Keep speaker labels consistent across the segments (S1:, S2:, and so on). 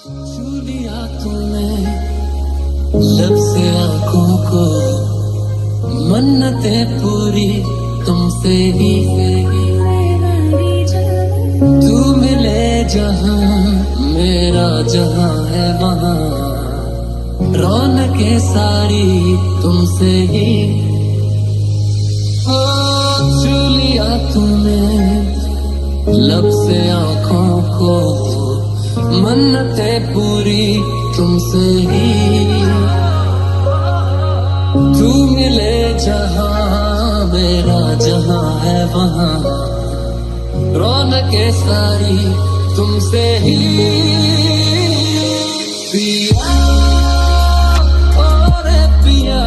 S1: छू लिया तूने लब से आंखों को, मन्नतें पूरी तुमसे ही। तू मिले जहां मेरा जहां है वहां, रौनकें सारी तुमसे ही। छू लिया तूने लब से आंखों को, मन्नतें पूरी तुमसे ही। तू मिले जहां मेरा जहां है वहां, रौनकें सारी तुमसे ही। पिया और पिया,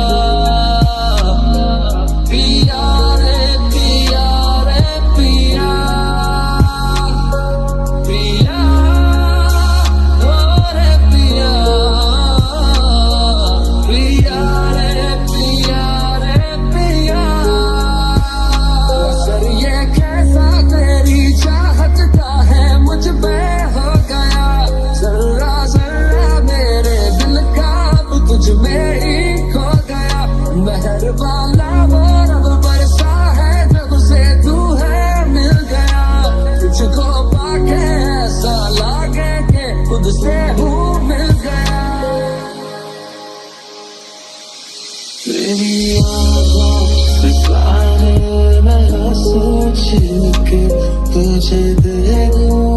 S1: पिया रे पिया रे पिया, पिया और पिया, पिया रे पिया रे पिया। सर ये कैसा तेरी चाहत का है मुझ पे हो गया, जर्रा जर्रा मेरे दिल का अब तुझ में ही खो गया। मेहर वाला वो रब बरसा है जब से तू है मिल गया, तुझको पाके ऐसा लागे कि खुद से हूँ मिल गया। तेरी आँखों से प्यारे मैं सोच के तुझे देखूं,